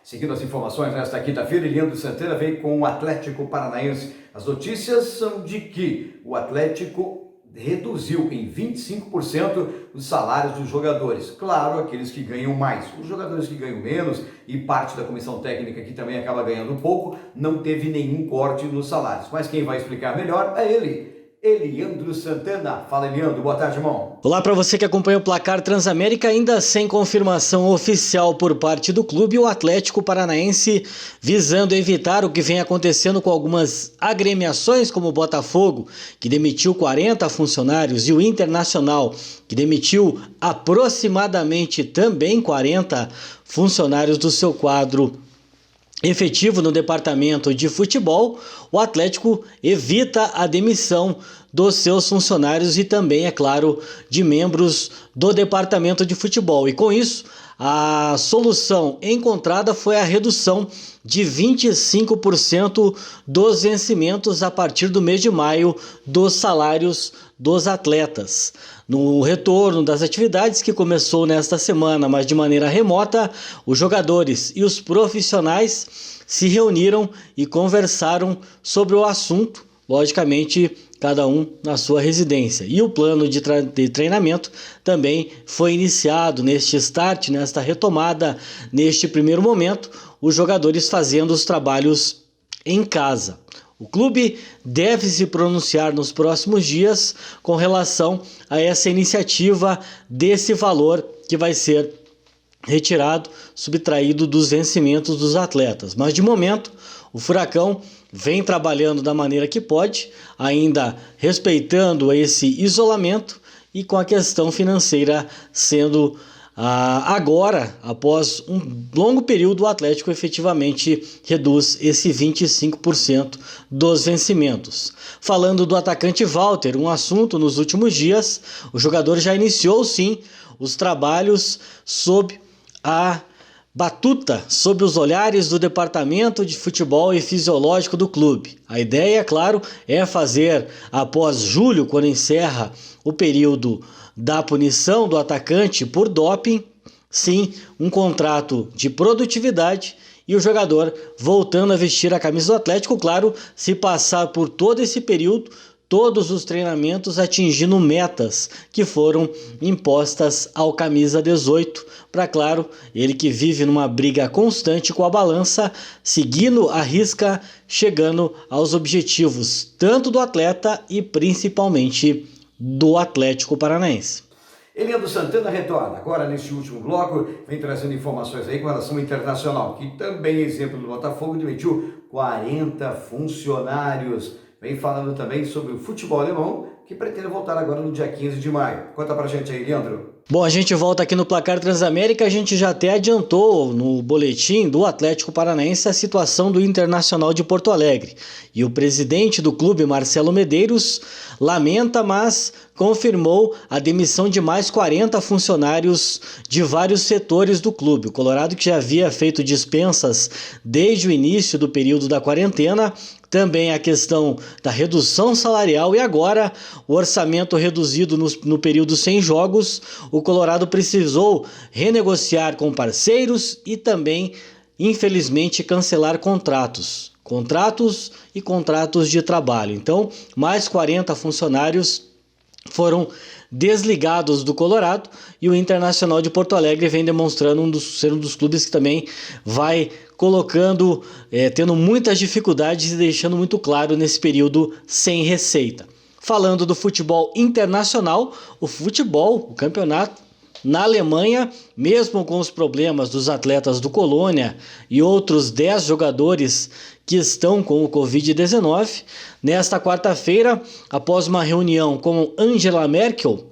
Seguindo as informações nesta quinta-feira, Leandro Santana vem com o Atlético Paranaense. As notícias são de que o Atlético reduziu em 25% os salários dos jogadores. Claro, aqueles que ganham mais. Os jogadores que ganham menos e parte da comissão técnica que também acaba ganhando pouco, não teve nenhum corte nos salários. Mas quem vai explicar melhor é ele, Leandro Santana. Fala, Leandro. Boa tarde, irmão. Olá para você que acompanha o Placar Transamérica. Ainda sem confirmação oficial por parte do clube, o Atlético Paranaense, visando evitar o que vem acontecendo com algumas agremiações, como o Botafogo, que demitiu 40 funcionários, e o Internacional, que demitiu aproximadamente também 40 funcionários do seu quadro efetivo no departamento de futebol. O Atlético evita a demissão dos seus funcionários e também, é claro, de membros do departamento de futebol. E com isso, a solução encontrada foi a redução de 25% dos vencimentos a partir do mês de maio dos salários dos atletas. No retorno das atividades, que começou nesta semana, mas de maneira remota, os jogadores e os profissionais se reuniram e conversaram sobre o assunto, logicamente cada um na sua residência. E o plano de treinamento também foi iniciado neste start, nesta retomada, neste primeiro momento, os jogadores fazendo os trabalhos em casa. O clube deve se pronunciar nos próximos dias com relação a essa iniciativa desse valor que vai ser retirado, subtraído dos vencimentos dos atletas. Mas de momento, o Furacão vem trabalhando da maneira que pode, ainda respeitando esse isolamento e com a questão financeira sendo agora, após um longo período, o Atlético efetivamente reduz esse 25% dos vencimentos. Falando do atacante Walter, um assunto nos últimos dias, o jogador já iniciou sim os trabalhos sob a batuta, sob os olhares do departamento de futebol e fisiológico do clube. A ideia, claro, é fazer, após julho, quando encerra o período da punição do atacante por doping, sim, um contrato de produtividade e o jogador voltando a vestir a camisa do Atlético, claro, se passar por todo esse período, todos os treinamentos atingindo metas que foram impostas ao camisa 18, para, claro, ele que vive numa briga constante com a balança, seguindo a risca, chegando aos objetivos tanto do atleta e principalmente do Atlético Paranaense. Leandro Santana retorna agora neste último bloco, vem trazendo informações aí com relação ao Internacional, que também, exemplo do Botafogo, demitiu 40 funcionários. Vem falando também sobre o futebol alemão, que pretende voltar agora no dia 15 de maio. Conta pra gente aí, Leandro. Bom, a gente volta aqui no Placar Transamérica. A gente já até adiantou no boletim do Atlético Paranaense a situação do Internacional de Porto Alegre. E o presidente do clube, Marcelo Medeiros, lamenta, mas confirmou a demissão de mais 40 funcionários de vários setores do clube. O Colorado, que já havia feito dispensas desde o início do período da quarentena, também a questão da redução salarial e agora o orçamento reduzido no período sem jogos, o Colorado precisou renegociar com parceiros e também, infelizmente, cancelar contratos e contratos de trabalho. Então, mais 40 funcionários foram desligados do Colorado e o Internacional de Porto Alegre vem demonstrando ser um dos clubes que também vai colocando, tendo muitas dificuldades e deixando muito claro nesse período sem receita. Falando do futebol internacional, o campeonato na Alemanha, mesmo com os problemas dos atletas do Colônia e outros 10 jogadores que estão com o Covid-19, nesta quarta-feira, após uma reunião com Angela Merkel,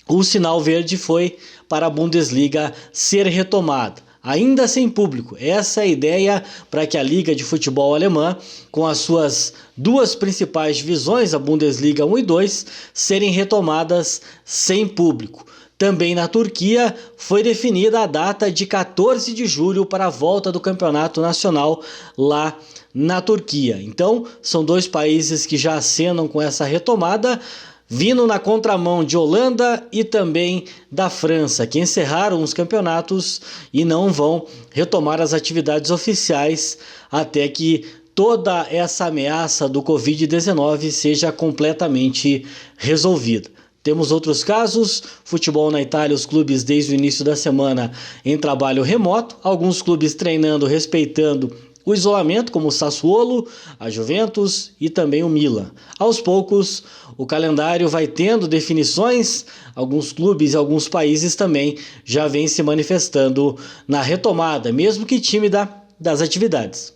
o sinal verde foi para a Bundesliga ser retomada. Ainda sem público. Essa é a ideia para que a Liga de Futebol Alemã, com as suas duas principais divisões, a Bundesliga 1 e 2, serem retomadas sem público. Também na Turquia foi definida a data de 14 de julho para a volta do campeonato nacional lá na Turquia. Então, são dois países que já acenam com essa retomada. vindo na contramão de Holanda e também da França, que encerraram os campeonatos e não vão retomar as atividades oficiais até que toda essa ameaça do Covid-19 seja completamente resolvida. Temos outros casos, futebol na Itália, os clubes desde o início da semana em trabalho remoto, alguns clubes treinando, respeitando o isolamento, como o Sassuolo, a Juventus e também o Milan. Aos poucos, o calendário vai tendo definições, alguns clubes e alguns países também já vêm se manifestando na retomada, mesmo que tímida, das atividades.